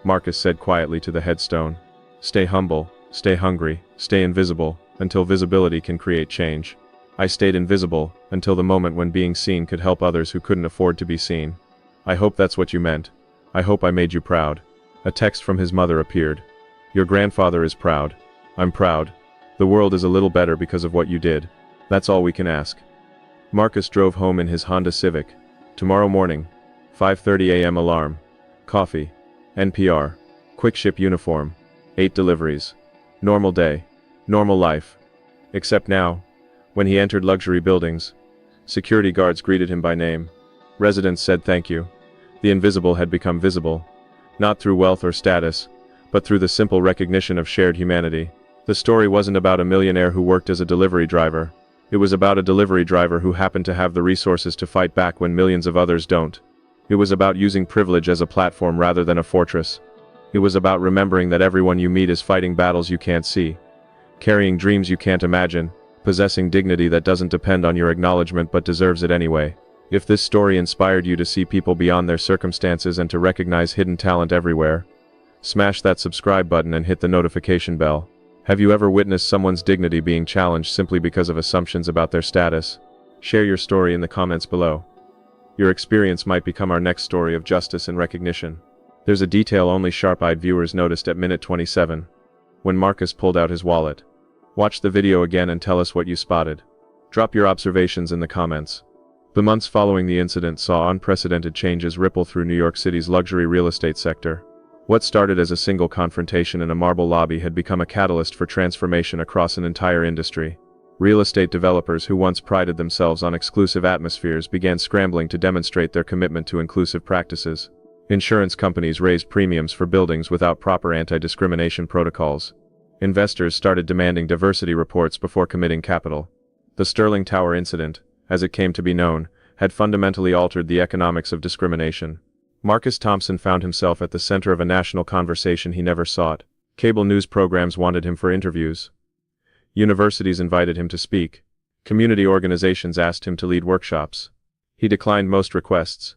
Marcus said quietly to the headstone. "Stay humble, stay hungry, stay invisible, until visibility can create change. I stayed invisible, until the moment when being seen could help others who couldn't afford to be seen. I hope that's what you meant. I hope I made you proud." A text from his mother appeared. "Your grandfather is proud. I'm proud. The world is a little better because of what you did. That's all we can ask." Marcus drove home in his Honda Civic. Tomorrow morning, 5:30 a.m. alarm. Coffee. NPR. Quick ship uniform. 8 deliveries. Normal day. Normal life. Except now, when he entered luxury buildings, security guards greeted him by name. Residents said thank you. The invisible had become visible. Not through wealth or status, but through the simple recognition of shared humanity. The story wasn't about a millionaire who worked as a delivery driver. It was about a delivery driver who happened to have the resources to fight back when millions of others don't. It was about using privilege as a platform rather than a fortress. It was about remembering that everyone you meet is fighting battles you can't see, carrying dreams you can't imagine, possessing dignity that doesn't depend on your acknowledgement but deserves it anyway. If this story inspired you to see people beyond their circumstances and to recognize hidden talent everywhere, smash that subscribe button and hit the notification bell. Have you ever witnessed someone's dignity being challenged simply because of assumptions about their status? Share your story in the comments below. Your experience might become our next story of justice and recognition. There's a detail only sharp-eyed viewers noticed at minute 27, when Marcus pulled out his wallet. Watch the video again and tell us what you spotted. Drop your observations in the comments. The months following the incident saw unprecedented changes ripple through New York City's luxury real estate sector. What started as a single confrontation in a marble lobby had become a catalyst for transformation across an entire industry. Real estate developers who once prided themselves on exclusive atmospheres began scrambling to demonstrate their commitment to inclusive practices. Insurance companies raised premiums for buildings without proper anti-discrimination protocols. Investors started demanding diversity reports before committing capital. The Sterling Tower incident, as it came to be known, had fundamentally altered the economics of discrimination. Marcus Thompson found himself at the center of a national conversation he never sought. Cable news programs wanted him for interviews. Universities invited him to speak. Community organizations asked him to lead workshops. He declined most requests,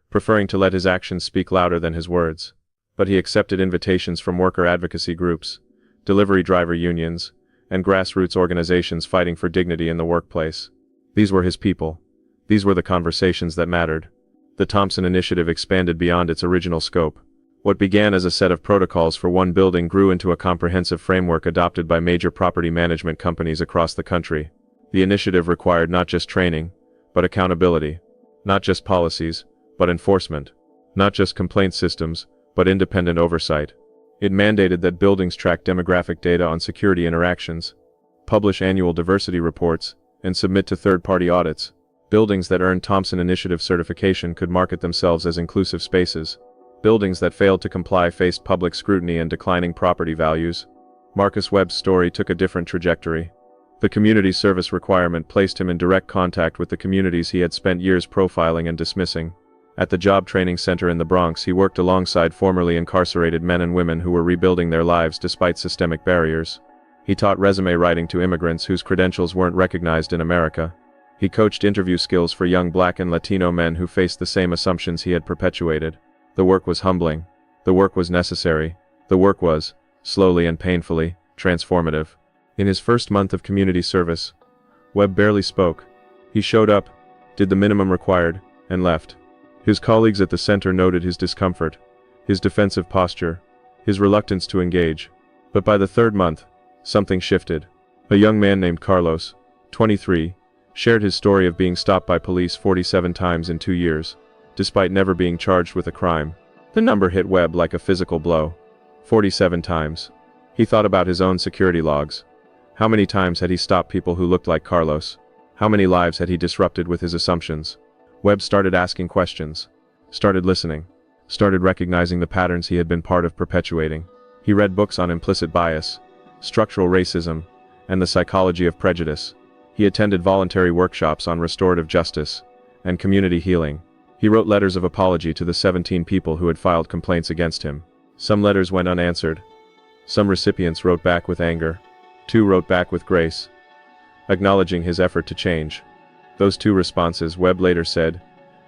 preferring to let his actions speak louder than his words. But he accepted invitations from worker advocacy groups, delivery driver unions, and grassroots organizations fighting for dignity in the workplace. These were his people. These were the conversations that mattered. The Thompson Initiative expanded beyond its original scope. What began as a set of protocols for one building grew into a comprehensive framework adopted by major property management companies across the country. The initiative required not just training, but accountability. Not just policies, but enforcement. Not just complaint systems, but independent oversight. It mandated that buildings track demographic data on security interactions, publish annual diversity reports, and submit to third-party audits. Buildings that earned Thompson Initiative certification could market themselves as inclusive spaces. Buildings that failed to comply faced public scrutiny and declining property values. Marcus Webb's story took a different trajectory. The community service requirement placed him in direct contact with the communities he had spent years profiling and dismissing. At the Job Training Center in the Bronx, he worked alongside formerly incarcerated men and women who were rebuilding their lives despite systemic barriers. He taught resume writing to immigrants whose credentials weren't recognized in America. He coached interview skills for young Black and Latino men who faced the same assumptions he had perpetuated. The work was humbling. The work was necessary. The work was, slowly and painfully, transformative. In his first month of community service, Webb barely spoke. He showed up, did the minimum required, and left. His colleagues at the center noted his discomfort, his defensive posture, his reluctance to engage. But by the third month, something shifted. A young man named Carlos, 23, shared his story of being stopped by police 47 times in 2 years, despite never being charged with a crime. The number hit Webb like a physical blow. 47 times. He thought about his own security logs. How many times had he stopped people who looked like Carlos? How many lives had he disrupted with his assumptions? Webb started asking questions. Started listening. Started recognizing the patterns he had been part of perpetuating. He read books on implicit bias, structural racism, and the psychology of prejudice. He attended voluntary workshops on restorative justice and community healing. He wrote letters of apology to the 17 people who had filed complaints against him. Some letters went unanswered. Some recipients wrote back with anger. 2 wrote back with grace, acknowledging his effort to change. Those 2 responses, Webb later said,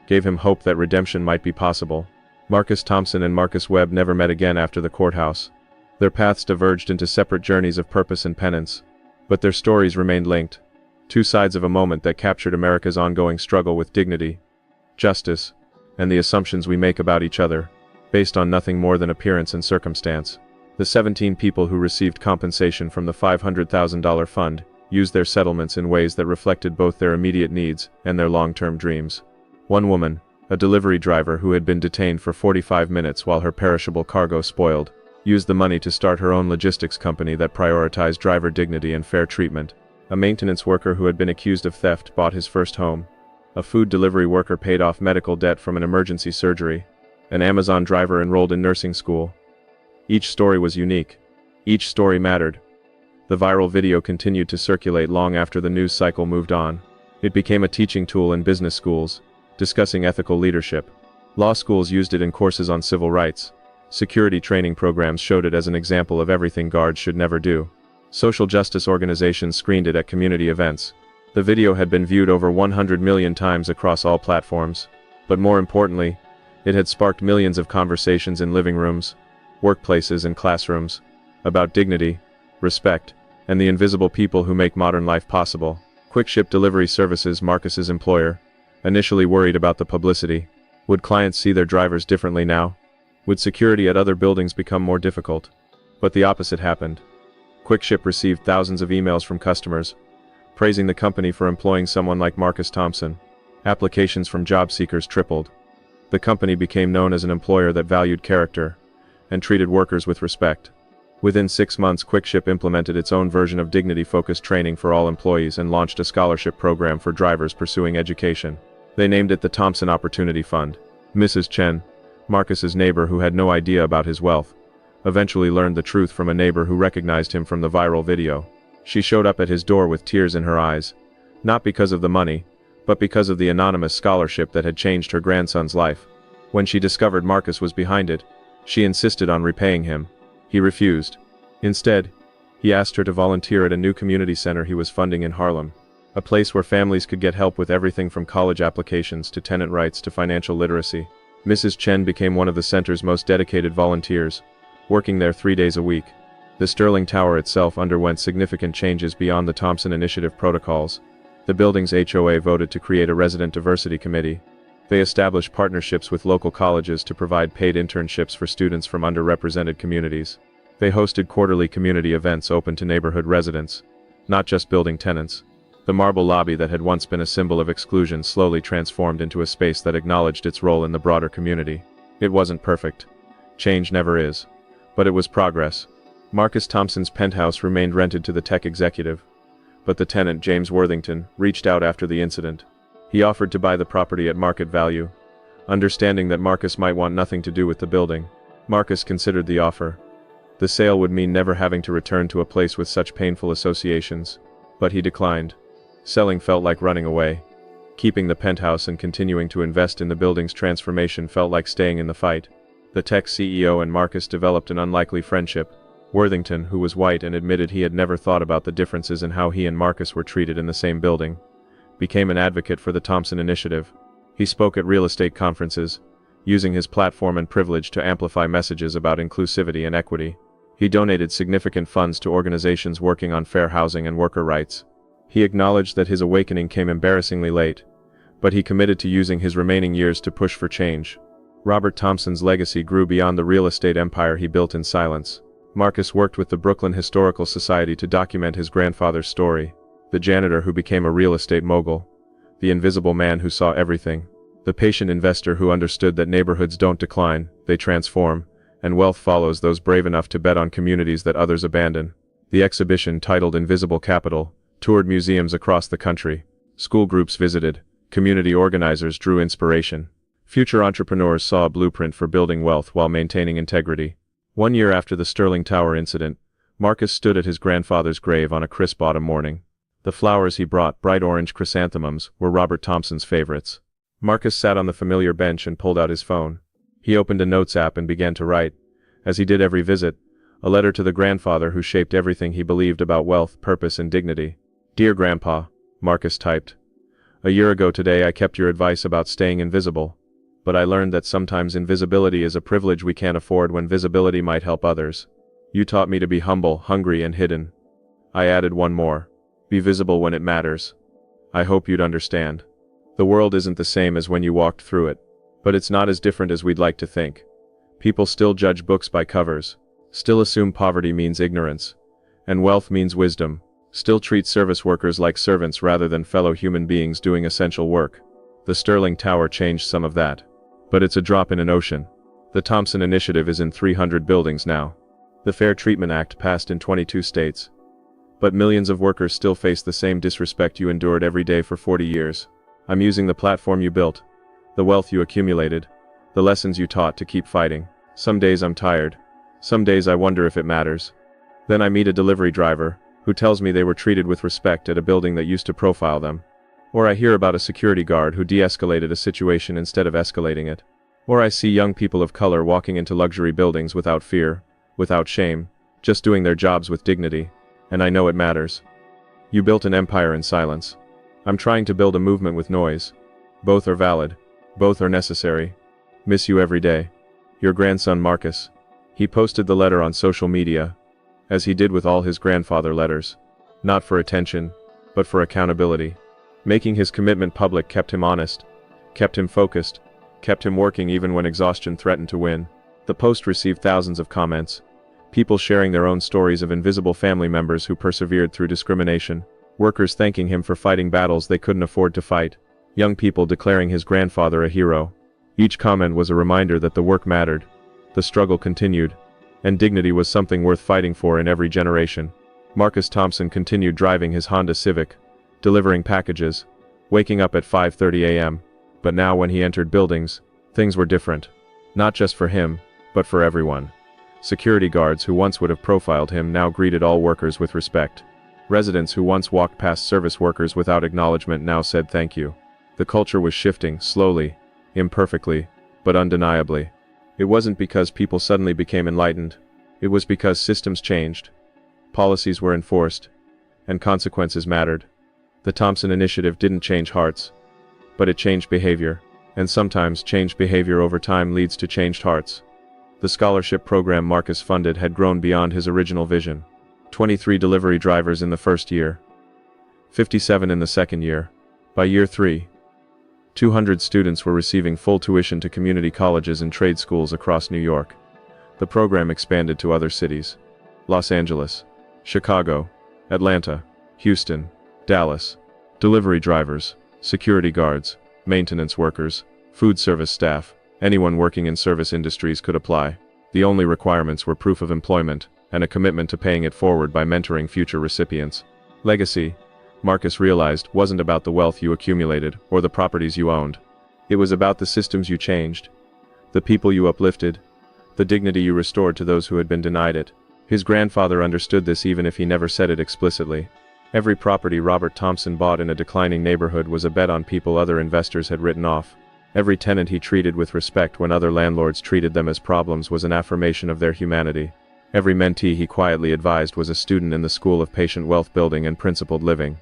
gave him hope that redemption might be possible. Marcus Thompson and Marcus Webb never met again after the courthouse. Their paths diverged into separate journeys of purpose and penance. But their stories remained linked. 2 sides of a moment that captured America's ongoing struggle with dignity, justice, and the assumptions we make about each other, based on nothing more than appearance and circumstance. The 17 people who received compensation from the $500,000 fund used their settlements in ways that reflected both their immediate needs and their long-term dreams. One woman, a delivery driver who had been detained for 45 minutes while her perishable cargo spoiled, used the money to start her own logistics company that prioritized driver dignity and fair treatment. A maintenance worker who had been accused of theft bought his first home. A food delivery worker paid off medical debt from an emergency surgery. An Amazon driver enrolled in nursing school. Each story was unique. Each story mattered. The viral video continued to circulate long after the news cycle moved on. It became a teaching tool in business schools, discussing ethical leadership. Law schools used it in courses on civil rights. Security training programs showed it as an example of everything guards should never do. Social justice organizations screened it at community events. The video had been viewed over 100 million times across all platforms. But more importantly, it had sparked millions of conversations in living rooms, workplaces and classrooms, about dignity, respect, and the invisible people who make modern life possible. Quick-Ship Delivery Services, Marcus's employer, initially worried about the publicity. Would clients see their drivers differently now? Would security at other buildings become more difficult? But the opposite happened. Quick-Ship received thousands of emails from customers, praising the company for employing someone like Marcus Thompson. Applications from job seekers tripled. The company became known as an employer that valued character and treated workers with respect. Within 6 months, Quick-Ship implemented its own version of dignity-focused training for all employees and launched a scholarship program for drivers pursuing education. They named it the Thompson Opportunity Fund. Mrs. Chen, Marcus's neighbor who had no idea about his wealth, eventually learned the truth from a neighbor who recognized him from the viral video. She showed up at his door with tears in her eyes, not because of the money, but because of the anonymous scholarship that had changed her grandson's life. When she discovered Marcus was behind it, she insisted on repaying him. He refused. Instead, he asked her to volunteer at a new community center he was funding in Harlem, a place where families could get help with everything from college applications to tenant rights to financial literacy. Mrs. Chen became one of the center's most dedicated volunteers, working there 3 days a week. The Sterling Tower itself underwent significant changes beyond the Thompson Initiative protocols. The building's HOA voted to create a resident diversity committee. They established partnerships with local colleges to provide paid internships for students from underrepresented communities. They hosted quarterly community events open to neighborhood residents, not just building tenants. The marble lobby that had once been a symbol of exclusion slowly transformed into a space that acknowledged its role in the broader community. It wasn't perfect. Change never is. But it was progress. Marcus Thompson's penthouse remained rented to the tech executive, but the tenant, James Worthington, reached out after the incident. He offered to buy the property at market value, understanding that Marcus might want nothing to do with the building. Marcus considered the offer. The sale would mean never having to return to a place with such painful associations, but he declined. Selling felt like running away. Keeping the penthouse and continuing to invest in the building's transformation felt like staying in the fight. The tech CEO and Marcus developed an unlikely friendship. Worthington, who was white and admitted he had never thought about the differences in how he and Marcus were treated in the same building, became an advocate for the Thompson Initiative. He spoke at real estate conferences, using his platform and privilege to amplify messages about inclusivity and equity. He donated significant funds to organizations working on fair housing and worker rights. He acknowledged that his awakening came embarrassingly late, but he committed to using his remaining years to push for change. Robert Thompson's legacy grew beyond the real estate empire he built in silence. Marcus worked with the Brooklyn Historical Society to document his grandfather's story, the janitor who became a real estate mogul, the invisible man who saw everything, the patient investor who understood that neighborhoods don't decline, they transform, And wealth follows those brave enough to bet on communities that others abandon. The exhibition, titled Invisible Capital, toured museums across the country. School groups visited. Community organizers drew inspiration. Future entrepreneurs saw a blueprint for building wealth while maintaining integrity. 1 year after the Sterling Tower incident, Marcus stood at his grandfather's grave on a crisp autumn morning. The flowers he brought, bright orange chrysanthemums, were Robert Thompson's favorites. Marcus sat on the familiar bench and pulled out his phone. He opened a notes app and began to write, as he did every visit, a letter to the grandfather who shaped everything he believed about wealth, purpose, and dignity. "Dear Grandpa," Marcus typed. "A year ago today I kept your advice about staying invisible. But I learned that sometimes invisibility is a privilege we can't afford when visibility might help others. You taught me to be humble, hungry, and hidden. I added one more. Be visible when it matters. I hope you'd understand. The world isn't the same as when you walked through it. But it's not as different as we'd like to think. People still judge books by covers. Still assume poverty means ignorance. And wealth means wisdom. Still treat service workers like servants rather than fellow human beings doing essential work. The Sterling Tower changed some of that. But it's a drop in an ocean. The Thompson Initiative is in 300 buildings now. The Fair Treatment Act passed in 22 states. But millions of workers still face the same disrespect you endured every day for 40 years. I'm using the platform you built, the wealth you accumulated, the lessons you taught to keep fighting. Some days I'm tired. Some days I wonder if it matters. Then I meet a delivery driver, who tells me they were treated with respect at a building that used to profile them. Or I hear about a security guard who de-escalated a situation instead of escalating it. Or I see young people of color walking into luxury buildings without fear, without shame, just doing their jobs with dignity. And I know it matters. You built an empire in silence. I'm trying to build a movement with noise. Both are valid. Both are necessary. Miss you every day. Your grandson Marcus. He posted the letter on social media, as he did with all his grandfather letters. Not for attention, but for accountability. Making his commitment public kept him honest, kept him focused, kept him working even when exhaustion threatened to win. The post received thousands of comments. People sharing their own stories of invisible family members who persevered through discrimination. Workers thanking him for fighting battles they couldn't afford to fight. Young people declaring his grandfather a hero. Each comment was a reminder that the work mattered. The struggle continued. And dignity was something worth fighting for in every generation. Marcus Thompson continued driving his Honda Civic, delivering packages, waking up at 5:30 a.m. But now when he entered buildings, things were different. Not just for him, but for everyone. Security guards who once would have profiled him now greeted all workers with respect. Residents who once walked past service workers without acknowledgement now said thank you. The culture was shifting, slowly, imperfectly, but undeniably. It wasn't because people suddenly became enlightened. It was because systems changed. Policies were enforced. And consequences mattered. The Thompson Initiative didn't change hearts. But it changed behavior. And sometimes changed behavior over time leads to changed hearts. The scholarship program Marcus funded had grown beyond his original vision. 23 delivery drivers in the first year. 57 in the second year. By year 3, 200 students were receiving full tuition to community colleges and trade schools across New York. The program expanded to other cities. Los Angeles, Chicago, Atlanta, Houston, Dallas. Delivery drivers, security guards, maintenance workers, food service staff, anyone working in service industries could apply. The only requirements were proof of employment, and a commitment to paying it forward by mentoring future recipients. Legacy, Marcus realized, wasn't about the wealth you accumulated or the properties you owned. It was about the systems you changed, the people you uplifted, the dignity you restored to those who had been denied it. His grandfather understood this even if he never said it explicitly. Every property Robert Thompson bought in a declining neighborhood was a bet on people other investors had written off. Every tenant he treated with respect when other landlords treated them as problems was an affirmation of their humanity. Every mentee he quietly advised was a student in the school of patient wealth building and principled living.